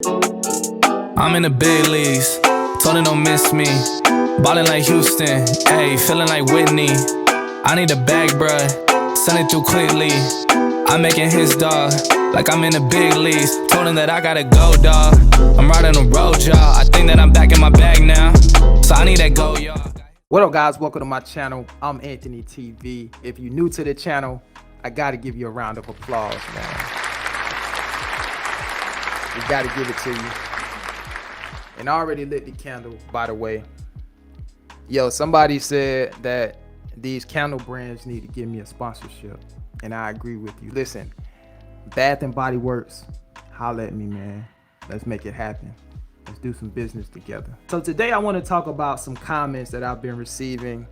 I'm in the big leagues, told her don't miss me. Ballin' like Houston, ayy, feeling like Whitney. I need a bag, bruh, send it through quickly. I'm making hits, dog, like I'm in the big leagues. Told him that I gotta go, dog. I'm riding the road, y'all. I think that I'm back in my bag now, so I need that go, y'all. What up, guys? Welcome to my channel. I'm Anthony TV. If you're new to the channel, I gotta give you a round of applause, man. We gotta give it to you. And I already lit the candle, by the way. Yo, somebody said that these candle brands need to give me a sponsorship, and I agree with you. Listen, Bath and Body Works, holla at me, man. Let's make it happen. Let's do some business together. So today I want to talk about some comments that I've been receiving.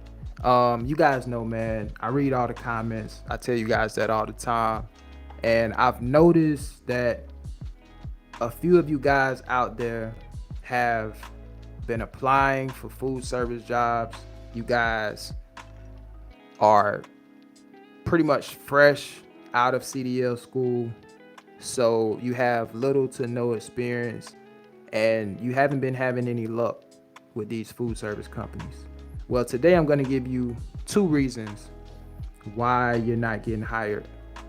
You guys know, man, I read all the comments. I tell you guys that all the time. And I've noticed that a few of you guys out there have been applying for food service jobs. You guys are pretty much fresh out of CDL school, so you have little to no experience, and you haven't been having any luck with these food service companies. Well, today I'm going to give you 2 reasons why you're not getting hired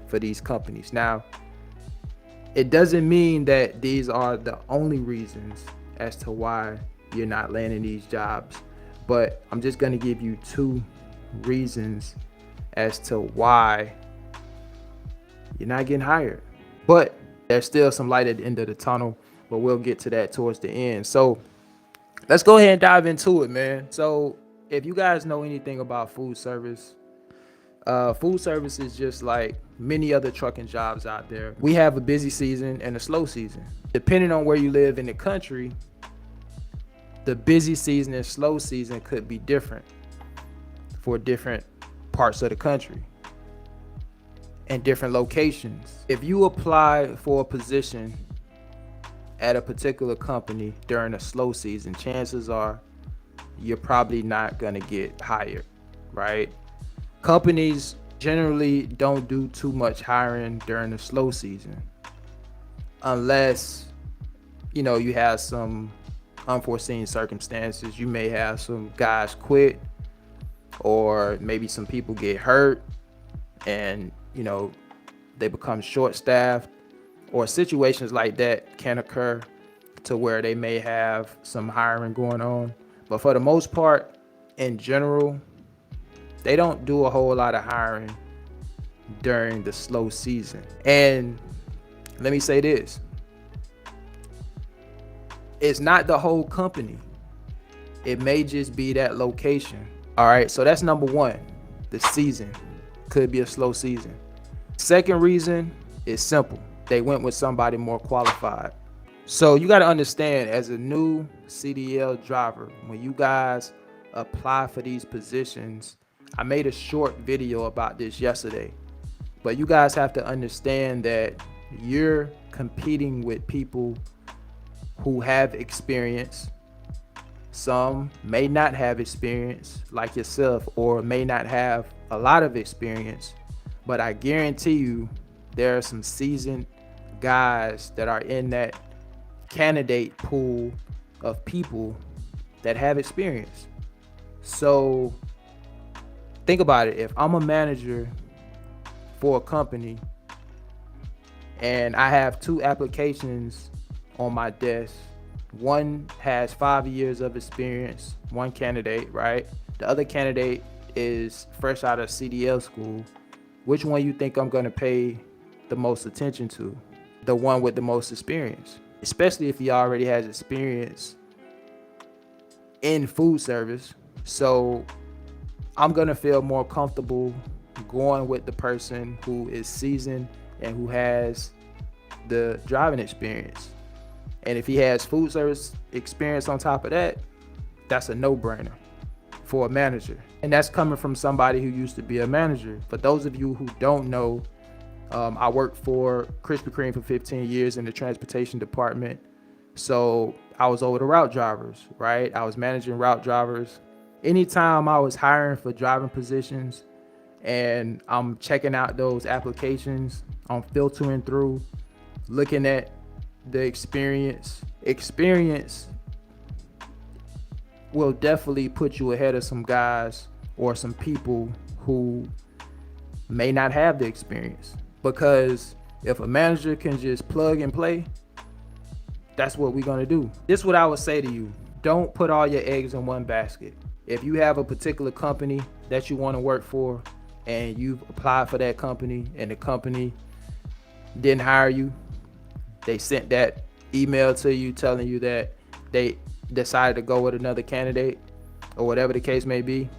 for these companies. Now, it doesn't mean that these are the only reasons as to why you're not landing these jobs, but I'm just going to give you 2 reasons as to why you're not getting hired. But there's still some light at the end of the tunnel, but we'll get to that towards the end. So let's go ahead and dive into it, man. So if you guys know anything about food service is just like many other trucking jobs out there. We have a busy season and a slow season. Depending on where you live in the country, the busy season and slow season could be different for different parts of the country and different locations. If you apply for a position at a particular company during a slow season, chances are you're probably not gonna get hired, right? Companies generally don't do too much hiring during the slow season unless, you know, you have some unforeseen circumstances. You may have some guys quit, or maybe some people get hurt and, you know, they become short-staffed, or situations like that can occur to where they may have some hiring going on. But for the most part, in general, they don't do a whole lot of hiring during the slow season. And let me say this, it's not the whole company. It may just be that location. All right, so that's number 1. The season could be a slow season. Second reason is simple. They went with somebody more qualified. So you got to understand, as a new CDL driver, when you guys apply for these positions, I made a short video about this yesterday, but you guys have to understand that you're competing with people who have experience. Some may not have experience like yourself, or may not have a lot of experience, but I guarantee you there are some seasoned guys that are in that candidate pool of people that have experience. So think about it. If I'm a manager for a company and I have 2 applications on my desk, one has 5 years of experience, one candidate, right? The other candidate is fresh out of CDL school. Which one you think I'm gonna pay the most attention to? The one with the most experience, especially if he already has experience in food service. So I'm gonna feel more comfortable going with the person who is seasoned and who has the driving experience. And if he has food service experience on top of that, that's a no-brainer for a manager. And that's coming from somebody who used to be a manager. For those of you who don't know, I worked for Krispy Kreme for 15 years in the transportation department. So I was over the route drivers, right? I was managing route drivers. Anytime I was hiring for driving positions and I'm checking out those applications, I'm filtering through, looking at the experience will definitely put you ahead of some guys or some people who may not have the experience. Because if a manager can just plug and play, that's what we're going to do. This is what I would say to you. Don't put all your eggs in one basket. If you have a particular company that you want to work for and you've applied for that company and the company didn't hire you, they sent that email to you telling you that they decided to go with another candidate or whatever the case may be,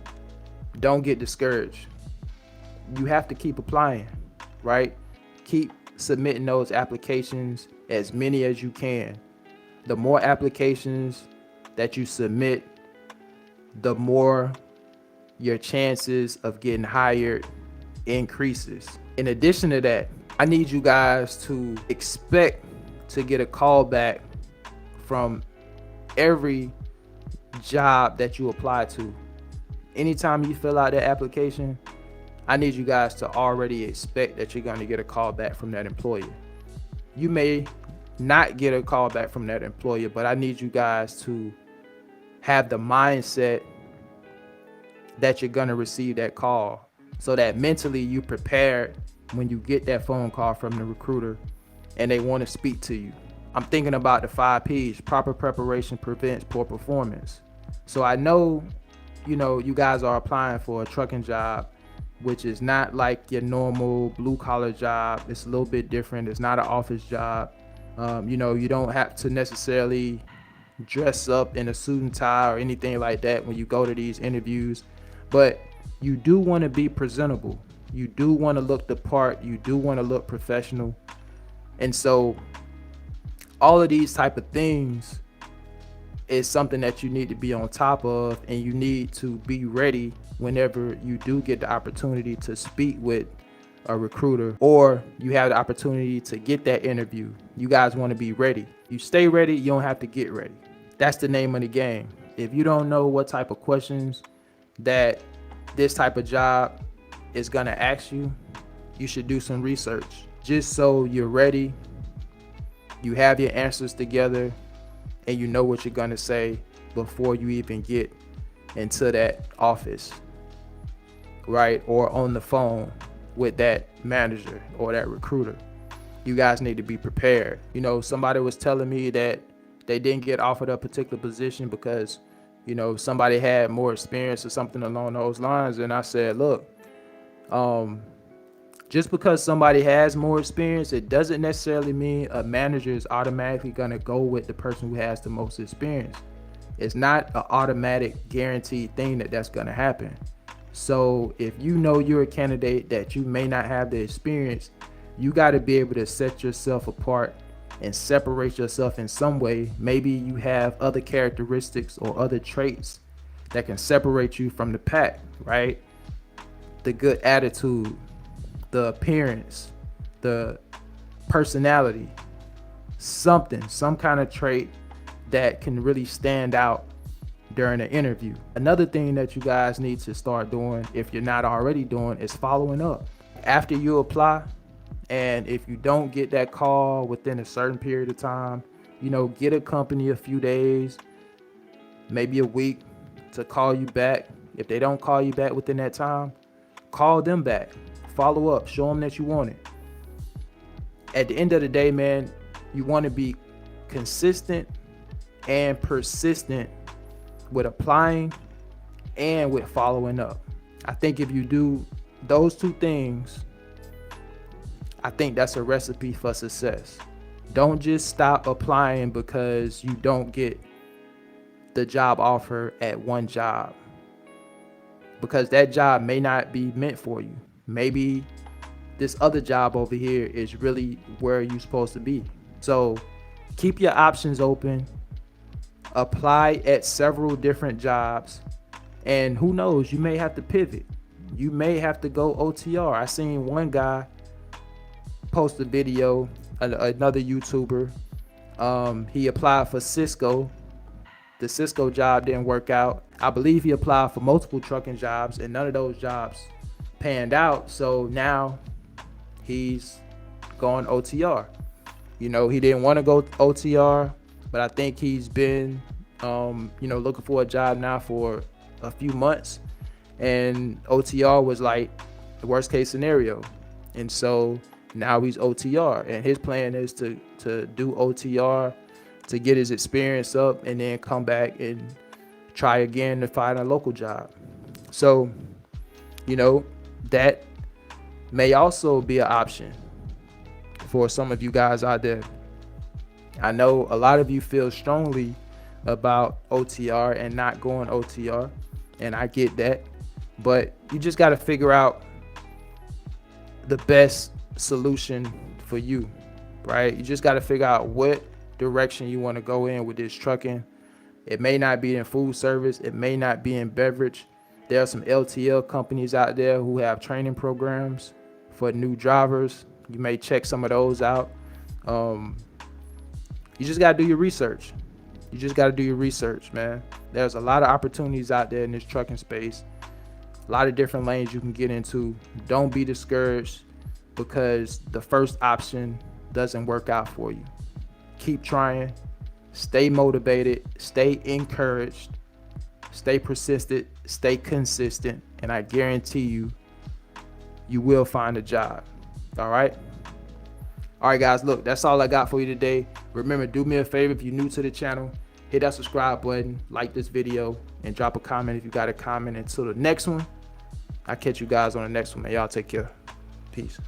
don't get discouraged. You have to keep applying, right? Keep submitting those applications, as many as you can. The more applications that you submit, the more your chances of getting hired increases. In addition to that, I need you guys to expect to get a call back from every job that you apply to. Anytime you fill out that application, I need you guys to already expect that you're going to get a call back from that employer. You may not get a call back from that employer, but I need you guys to have the mindset that you're going to receive that call, so that mentally you prepared when you get that phone call from the recruiter and they want to speak to you. I'm thinking about the 5 P's. Proper preparation prevents poor performance. So I know, you guys are applying for a trucking job, which is not like your normal blue collar job. It's a little bit different. It's not an office job. You don't have to necessarily dress up in a suit and tie or anything like that when you go to these interviews, but you do want to be presentable. You do want to look the part. You do want to look professional. And so all of these type of things is something that you need to be on top of, and you need to be ready whenever you do get the opportunity to speak with a recruiter, or you have the opportunity to get that interview. You guys want to be ready. You stay ready, you don't have to get ready. That's the name of the game. If you don't know what type of questions that this type of job is going to ask you, you should do some research just so you're ready. You have your answers together and you know what you're going to say before you even get into that office, right? Or on the phone with that manager or that recruiter. You guys need to be prepared. Somebody was telling me that they didn't get offered a particular position because, somebody had more experience or something along those lines. And I said, look, just because somebody has more experience, it doesn't necessarily mean a manager is automatically going to go with the person who has the most experience. It's not an automatic guaranteed thing that's going to happen. So if you're a candidate that you may not have the experience, you got to be able to set yourself apart and separate yourself in some way. Maybe you have other characteristics or other traits that can separate you from the pack, right? The good attitude, the appearance, the personality, some kind of trait that can really stand out during an interview. Another thing that you guys need to start doing, if you're not already doing, is following up. After you apply, and if you don't get that call within a certain period of time, get a company a few days, maybe a week, to call you back. If they don't call you back within that time, call them back. Follow up. Show them that you want it. At the end of the day, man, you want to be consistent and persistent with applying and with following up. I think if you do those two things, I think that's a recipe for success. Don't just stop applying because you don't get the job offer at one job, because that job may not be meant for you. Maybe this other job over here is really where you're supposed to be. So keep your options open. Apply at several different jobs, and who knows, you may have to pivot. You may have to go OTR. I seen one guy post a video, another YouTuber. He applied for Cisco. The Cisco job didn't work out. I believe he applied for multiple trucking jobs, and none of those jobs panned out. So now he's going OTR. You know, he didn't want to go OTR, but I think he's been, you know, looking for a job now for a few months. And OTR was like the worst case scenario. And so now he's OTR. And his plan is to do OTR to get his experience up and then come back and try again to find a local job. So, you know, that may also be an option for some of you guys out there. I know a lot of you feel strongly about OTR and not going OTR, and I get that, but you just got to figure out the best solution for you, right? You just got to figure out what direction you want to go in with this trucking. It may not be in food service, it may not be in beverage. There are some LTL companies out there who have training programs for new drivers. You may check some of those out. You just got to do your research. You just got to do your research, man. There's a lot of opportunities out there in this trucking space. A lot of different lanes you can get into. Don't be discouraged because the first option doesn't work out for you. Keep trying. Stay motivated. Stay encouraged. Stay persistent. Stay consistent. And I guarantee you, you will find a job. All right? All right, guys, look, that's all I got for you today. Remember, do me a favor if you're new to the channel, hit that subscribe button, like this video, and drop a comment if you got a comment. Until the next one, I'll catch you guys on the next one, man. Y'all take care. Peace.